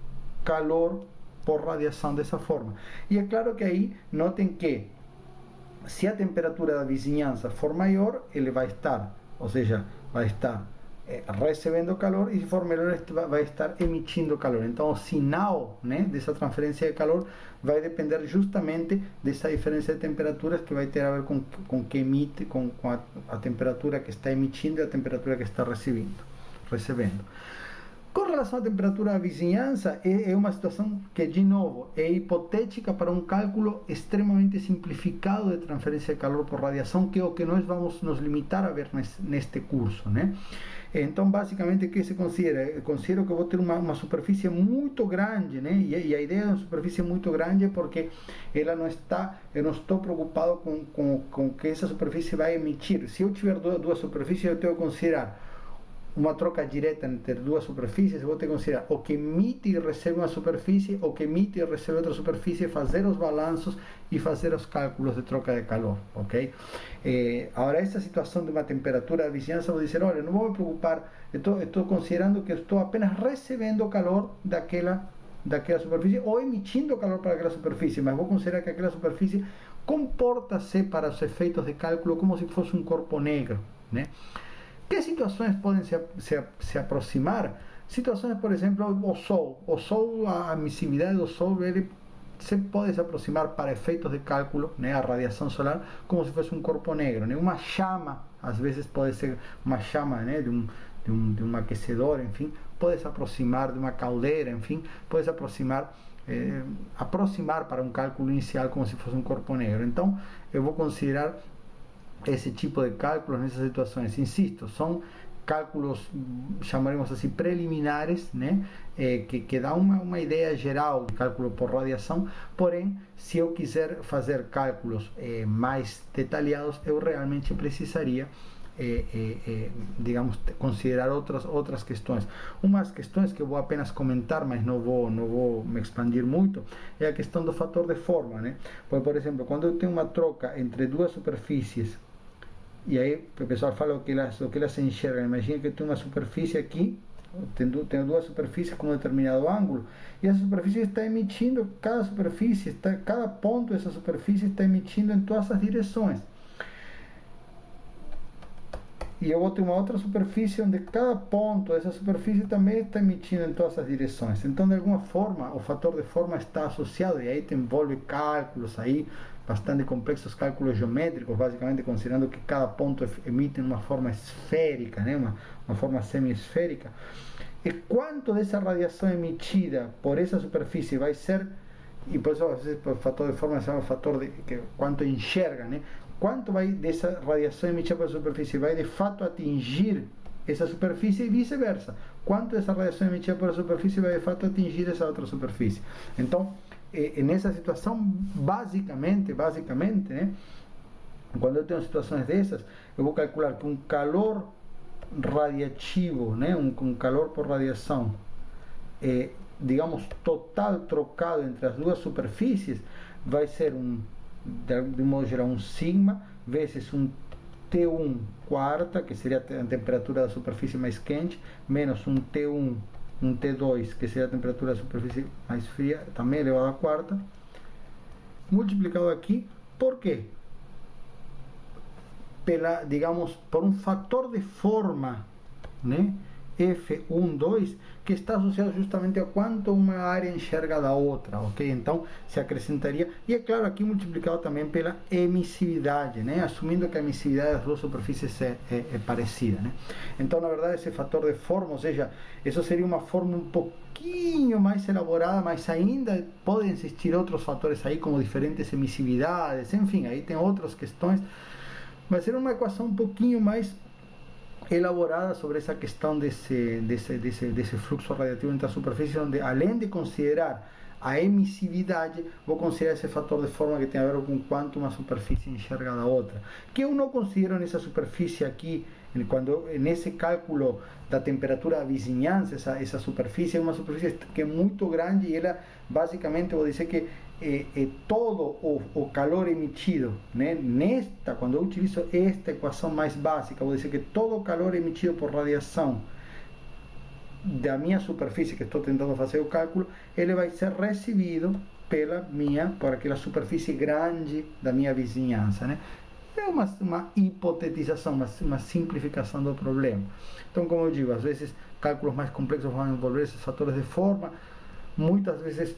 calor por radiação dessa forma. E é claro que aí, notem que se a temperatura da vizinhança for maior, ele vai estar, ou seja, vai estar recebendo calor, e se for menor, vai estar emitindo calor. Então o sinal, né, dessa transferência de calor vai depender justamente dessa diferença de temperaturas, que vai ter a ver com que emite, com a temperatura que está emitindo e a temperatura que está recebendo. Com relação à temperatura da vizinhança, é uma situação que, de novo, é hipotética para um cálculo extremamente simplificado de transferência de calor por radiação, que é o que nós vamos nos limitar a ver neste curso, né? Então, basicamente, o que se considera? Eu considero que eu vou ter uma superfície muito grande, né? E a ideia de uma superfície muito grande é porque ela não está, eu não estou preocupado com que essa superfície vai emitir. Se eu tiver duas superfícies, eu tenho que considerar uma troca direta entre duas superfícies. Eu vou ter que considerar o que emite e recebe uma superfície, o que emite e recebe outra superfície, fazer os balanços e fazer os cálculos de troca de calor, ok? Agora, essa situação de uma temperatura da vizinhança, eu vou dizer, olha, não vou me preocupar, estou considerando que estou apenas recebendo calor daquela superfície, ou emitindo calor para aquela superfície, mas vou considerar que aquela superfície comporta-se para os efeitos de cálculo como se fosse um corpo negro, né? Que situações podem se aproximar? Situações, por exemplo, o Sol, a emissividade do Sol, ele pode se aproximar para efeitos de cálculo, né, a radiação solar, como se fosse um corpo negro, né? Uma chama, às vezes pode ser uma chama, né, de um aquecedor, enfim, pode se aproximar de uma caldeira, enfim, pode se aproximar para um cálculo inicial como se fosse um corpo negro. Então, eu vou considerar esse tipo de cálculos nessas situações. Insisto, são cálculos, chamaremos assim, preliminares, né? Que dá uma ideia geral de cálculo por radiação, porém, se eu quiser fazer cálculos mais detalhados, eu realmente precisaria digamos, considerar outras questões. Umas questões que eu vou apenas comentar, mas não vou me expandir muito, é a questão do fator de forma, né? Por exemplo, quando eu tenho uma troca entre duas superfícies, e aí o pessoal fala o que elas enxergam. Imagina que eu tenho uma superfície aqui, tenho duas superfícies com um determinado ângulo, e essa superfície está emitindo, cada ponto dessa superfície está emitindo em todas as direções. E eu vou ter uma outra superfície onde cada ponto dessa superfície também está emitindo em todas as direções. Então, de alguma forma, o fator de forma está associado, e aí te envolve cálculos aí bastante complexos, cálculos geométricos, basicamente considerando que cada ponto emite uma forma esférica, né? uma forma semi-esférica. E quanto dessa radiação emitida por essa superfície vai ser, e por isso o fator de forma se chama fator de quanto enxerga, né? Quanto vai dessa radiação emitida pela superfície vai de fato atingir essa superfície, e vice-versa. Quanto dessa radiação emitida pela superfície vai de fato atingir essa outra superfície. Então, nessa situação, basicamente, né, quando eu tenho situações dessas, eu vou calcular que um calor radiativo, né, um calor por radiação, digamos, total trocado entre as duas superfícies, vai ser de modo geral, um sigma vezes um T1 quarta, que seria a temperatura da superfície mais quente, menos um T1, um T2, que seria a temperatura da superfície mais fria, também elevado à quarta, multiplicado aqui, por quê? Digamos, por um fator de forma, né? F12, que está associado justamente a quanto uma área enxerga da outra, ok? Então se acrescentaria, e é claro, aqui multiplicado também pela emissividade, né? Assumindo que a emissividade das duas superfícies é parecida, né? Então, na verdade, esse fator de forma, ou seja, isso seria uma forma um pouquinho mais elaborada, mas ainda podem existir outros fatores aí, como diferentes emissividades, enfim, aí tem outras questões, mas seria uma equação um pouquinho mais elaborada sobre essa questão desse fluxo radiativo entre as superfícies, onde, além de considerar a emissividade, vou considerar esse fator de forma que tem a ver com quanto uma superfície enxerga da outra, que eu não considero nessa superfície aqui, nesse cálculo da temperatura da vizinhança. Essa superfície é uma superfície que é muito grande, e ela, basicamente, vou dizer que todo o calor emitido, né, quando eu utilizo esta equação mais básica, vou dizer que todo o calor emitido por radiação da minha superfície, que estou tentando fazer o cálculo, ele vai ser recebido por aquela superfície grande da minha vizinhança, né? É uma hipotetização, uma simplificação do problema. Então, como eu digo, às vezes cálculos mais complexos vão envolver esses fatores de forma, muitas vezes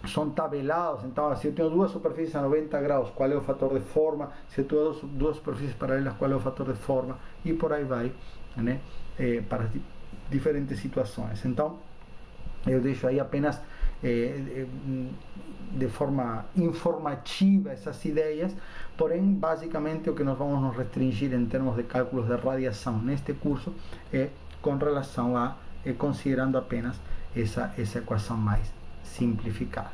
são tabelados. Então, se eu tenho duas superfícies a 90 graus, qual é o fator de forma? Se eu tenho duas superfícies paralelas, qual é o fator de forma? E por aí vai, né? Para diferentes situações. Então, eu deixo aí apenas de forma informativa essas ideias, porém, basicamente, o que nós vamos nos restringir em termos de cálculos de radiação neste curso é com relação a, considerando apenas essa equação mais simplificada.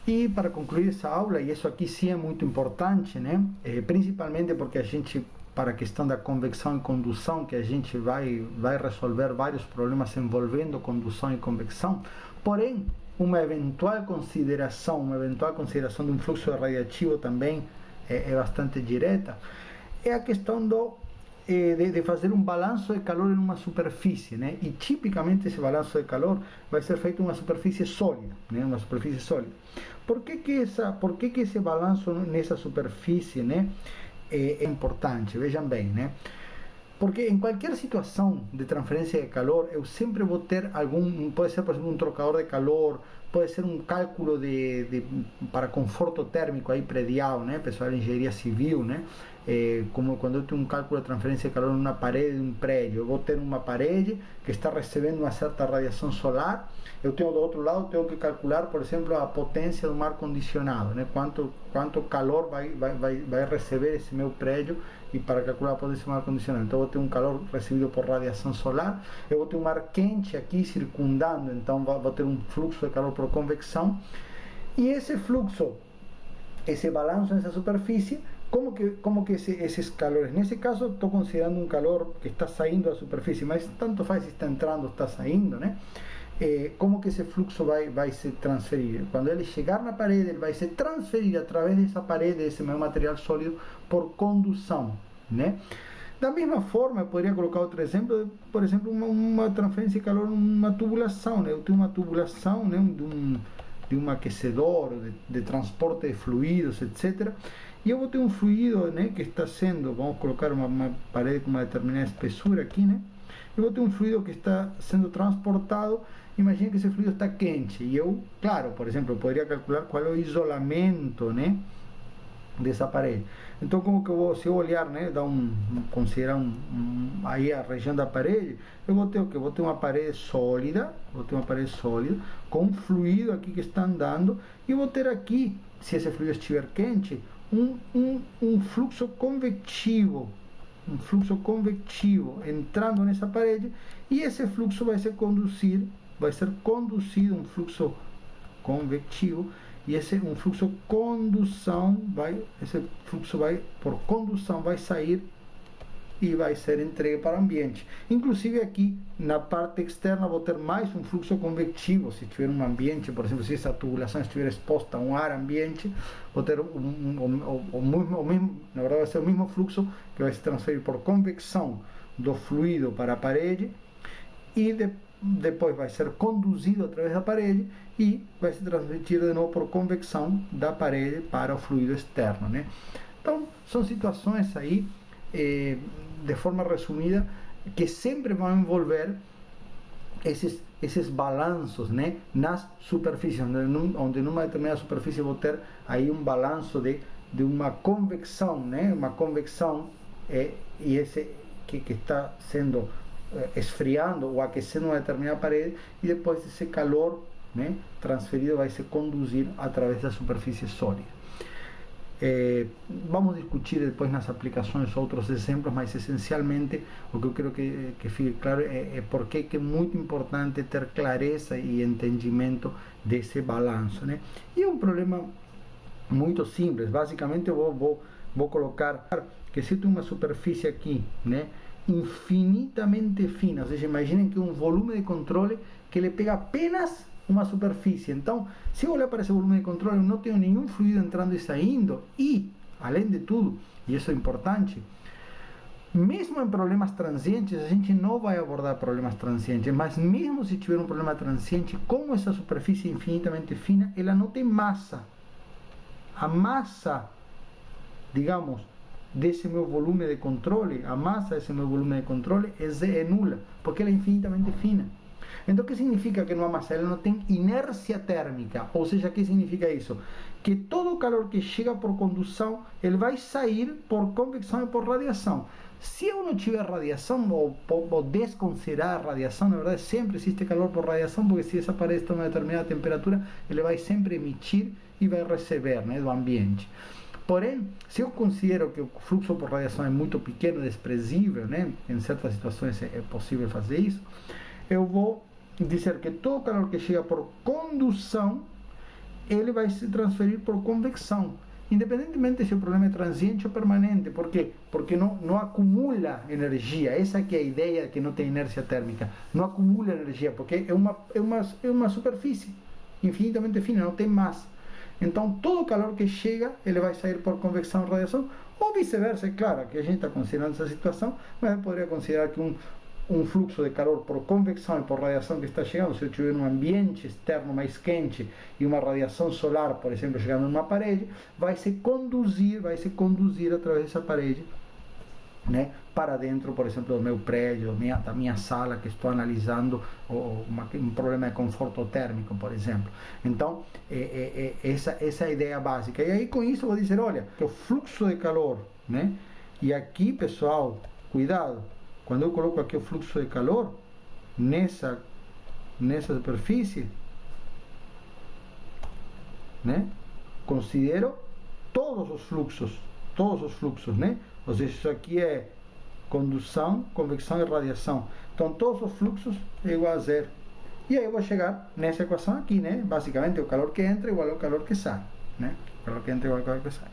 E para concluir essa aula, e isso aqui sim é muito importante, né? Principalmente porque a gente, para a questão da convecção e condução, que a gente vai resolver vários problemas envolvendo condução e convecção, porém, uma eventual consideração de um fluxo radiativo também é bastante direta, é a questão de fazer um balanço de calor em uma superfície, né? E tipicamente esse balanço de calor vai ser feito em uma superfície sólida, né? Uma superfície sólida. Por que esse balanço nessa superfície, né, é importante? Vejam bem, né? Porque em qualquer situação de transferência de calor, eu sempre vou ter pode ser, por exemplo, um trocador de calor, pode ser um cálculo para conforto térmico aí predial, né, pessoal de engenharia civil, né, como quando eu tenho um cálculo de transferência de calor numa parede de um prédio, eu vou ter uma parede que está recebendo uma certa radiação solar, eu tenho do outro lado, tenho que calcular, por exemplo, a potência do ar condicionado, né, quanto calor vai receber esse meu prédio, e para calcular a potência do ar condicionado. Então, eu vou ter um calor recebido por radiação solar, eu vou ter um ar quente aqui circundando, então vou ter um fluxo de calor por convecção, e esse fluxo, esse balanço nessa superfície, como que esses calores, nesse caso estou considerando um calor que está saindo da superfície, mas tanto faz se está entrando ou está saindo, né? Como que esse fluxo vai se transferir? Quando ele chegar na parede, ele vai se transferir através dessa parede, desse meu material sólido, por condução, né? Da mesma forma, eu poderia colocar outro exemplo, por exemplo, uma transferência de calor numa tubulação, né? Eu tenho uma tubulação, né, de um aquecedor, de transporte de fluidos, etc. E eu vou ter um fluido, né, que está sendo, vamos colocar uma parede com uma determinada espessura aqui, né? Eu vou ter um fluido que está sendo transportado. Imagina que esse fluido está quente. E eu, claro, por exemplo, eu poderia calcular qual é o isolamento, né, dessa parede. Então, como que eu vou, se eu olhar, né, considerar aí a região da parede, eu vou ter o que? Vou ter uma parede sólida, com um fluido aqui que está andando, e vou ter aqui, se esse fluido estiver quente, um fluxo convectivo, entrando nessa parede, e esse fluxo vai ser conduzido, um fluxo convectivo, e esse fluxo por condução vai sair e vai ser entregue para o ambiente. Inclusive aqui na parte externa vou ter mais um fluxo convectivo. Se tiver um ambiente, por exemplo, se essa tubulação estiver exposta a um ar ambiente, vou ter o mesmo, na verdade vai ser o mesmo fluxo que vai se transferir por convecção do fluido para a parede, e depois vai ser conduzido através da parede e vai se transmitir de novo por convecção da parede para o fluido externo, né? Então, são situações aí, de forma resumida, que sempre vão envolver esses balanços, né, nas superfícies, onde numa determinada superfície vou ter aí um balanço de uma convecção, né, e esse que está sendo esfriando ou aquecendo uma determinada parede, e depois esse calor, né, transferido vai se conduzir através da superfície sólida. Vamos discutir depois nas aplicações outros exemplos, mas essencialmente o que eu quero que fique claro é porque é muito importante ter clareza e entendimento desse balanço, né? E é um problema muito simples. Basicamente eu vou colocar que se tem uma superfície aqui, né, infinitamente fina, ou seja, imaginem que um volume de controle que ele pega apenas uma superfície. Então, se eu olhar para esse volume de controle, eu não tenho nenhum fluido entrando e saindo, e, além de tudo, e isso é importante, Mesmo em problemas transientes, a gente não vai abordar problemas transientes, mas mesmo se tiver um problema transiente, como essa superfície é infinitamente fina, ela não tem massa. A massa, digamos, desse meu volume de controle, a massa desse meu volume de controle é nula, porque ela é infinitamente fina. Então, o que significa que não há massa? Ela não tem inércia térmica. Ou seja, o que significa isso? Que todo o calor que chega por condução, ele vai sair por convecção e por radiação. Se eu não tiver radiação, ou desconsiderar a radiação, na verdade sempre existe calor por radiação, porque se essa parede está a uma determinada temperatura, ele vai sempre emitir e vai receber, né, do ambiente. Porém, se eu considero que o fluxo por radiação é muito pequeno, desprezível, né, em certas situações é possível fazer isso, eu vou dizer que todo o calor que chega por condução, ele vai se transferir por convecção, independentemente se o problema é transiente ou permanente. Por quê? Porque não acumula energia. Essa que é a ideia, que não tem inércia térmica. Não acumula energia, porque é uma superfície infinitamente fina, não tem massa. Então, todo o calor que chega, ele vai sair por convecção e radiação, ou vice-versa. É claro que a gente está considerando essa situação, mas eu poderia considerar que um fluxo de calor por convecção e por radiação que está chegando, se eu tiver um ambiente externo mais quente e uma radiação solar, por exemplo, chegando numa parede, vai se conduzir através dessa parede, né, para dentro, por exemplo, do meu prédio, da minha sala, que estou analisando um problema de conforto térmico, por exemplo. Então, essa é a ideia básica. E aí, com isso, eu vou dizer, olha, que o fluxo de calor, né, e aqui, pessoal, cuidado, quando eu coloco aqui o fluxo de calor, nessa superfície, né, considero todos os fluxos, né? Ou seja, isso aqui é condução, convecção e radiação. Então, todos os fluxos é igual a zero. E aí eu vou chegar nessa equação aqui, né? Basicamente, o calor que entra é igual ao calor que sai, né? O calor que entra é igual ao calor que sai.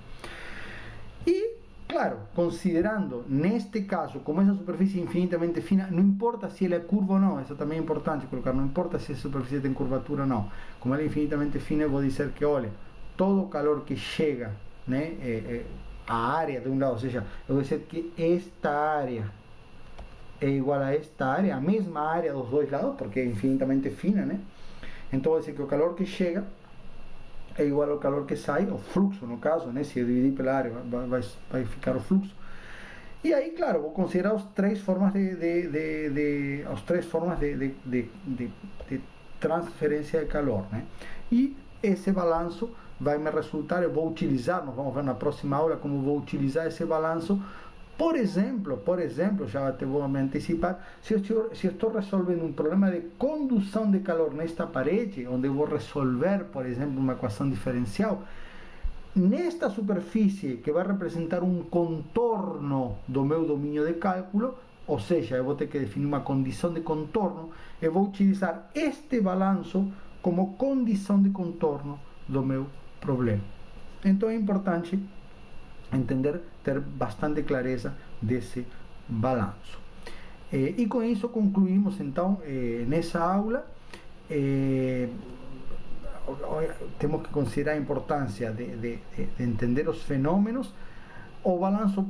E, claro, considerando, neste caso, como essa superfície é infinitamente fina, não importa se ela é curva ou não, isso também é importante colocar, não importa se a superfície tem curvatura ou não. Como ela é infinitamente fina, eu vou dizer que, olha, todo o calor que chega, né, a área de um lado, ou seja, eu vou dizer que esta área é igual a esta área, a mesma área dos dois lados, porque é infinitamente fina, né? Então, eu vou dizer que o calor que chega é igual ao calor que sai, o fluxo, no caso, né? Se eu dividir pela área, vai ficar o fluxo. E aí, claro, vou considerar as três formas de transferência de calor, né? E esse balanço vai me resultar, eu vou utilizar, nós vamos ver na próxima aula como vou utilizar esse balanço. Por exemplo, já te vou me antecipar, se eu estou resolvendo um problema de condução de calor nesta parede, onde eu vou resolver, por exemplo, uma equação diferencial, nesta superfície que vai representar um contorno do meu domínio de cálculo, ou seja, eu vou ter que definir uma condição de contorno, eu vou utilizar este balanço como condição de contorno do meu problema. Então é importante entender, ter bastante clareza desse balanço. E com isso concluímos então nessa aula. Temos que considerar a importância de entender os fenômenos. O balanço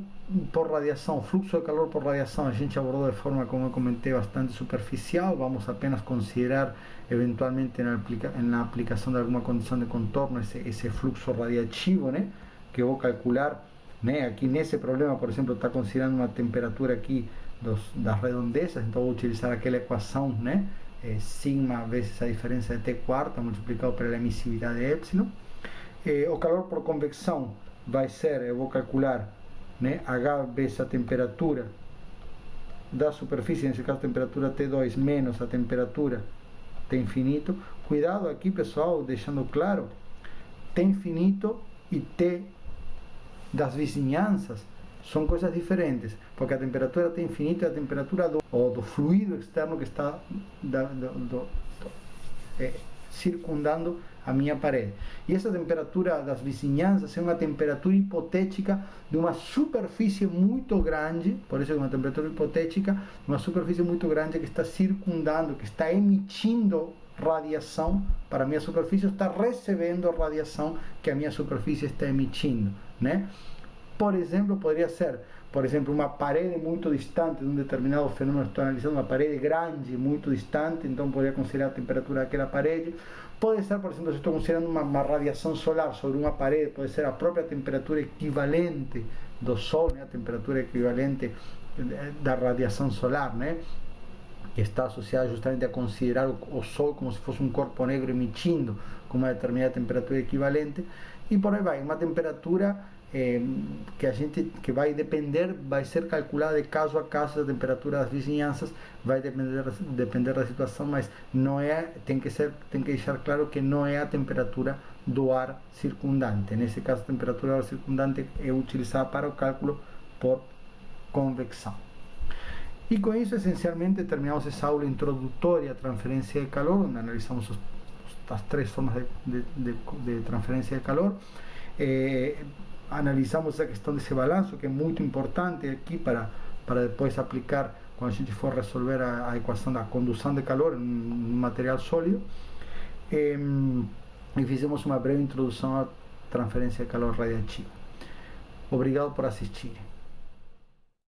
por radiação, fluxo de calor por radiação, a gente abordou de forma, como eu comentei, bastante superficial. Vamos apenas considerar eventualmente na aplicação de alguma condição de contorno esse fluxo radiativo, né, que eu vou calcular, né, aqui nesse problema, por exemplo, está considerando uma temperatura aqui das redondezas, então vou utilizar aquela equação, né, sigma vezes a diferença de t quarta multiplicado pela emissividade de epsilon. O calor por convecção vai ser, eu vou calcular, né, H vezes a temperatura da superfície, nesse caso a temperatura T2 menos a temperatura T infinito. Cuidado aqui, pessoal, deixando claro, T infinito e T das vizinhanças são coisas diferentes, porque a temperatura T infinito é a temperatura do fluido externo que está circundando a minha parede. E essa temperatura das vizinhanças é uma temperatura hipotética de uma superfície muito grande, por isso é uma temperatura hipotética, uma superfície muito grande que está circundando, que está emitindo radiação para a minha superfície, está recebendo radiação que a minha superfície está emitindo, né? Por exemplo, poderia ser, por exemplo, uma parede muito distante de um determinado fenômeno. Estou analisando uma parede grande, muito distante, então poderia considerar a temperatura daquela parede. Pode ser, por exemplo, se estou considerando uma radiação solar sobre uma parede, pode ser a própria temperatura equivalente do Sol, né? A temperatura equivalente da radiação solar, né? Que está associada justamente a considerar o Sol como se fosse um corpo negro emitindo com uma determinada temperatura equivalente, e por aí vai, uma temperatura que vai depender, vai ser calculada de caso a caso. A temperatura das vizinhanças vai depender da situação, mas não é, tem que deixar claro que não é a temperatura do ar circundante. Nesse caso, a temperatura do ar circundante é utilizada para o cálculo por convecção. E com isso, essencialmente, terminamos essa aula introdutória à transferência de calor, onde analisamos as três formas de transferência de calor. Analisamos a questão desse balanço, que é muito importante aqui para depois aplicar quando a gente for resolver a equação da condução de calor em um material sólido. E fizemos uma breve introdução à transferência de calor radiativa. Obrigado por assistir.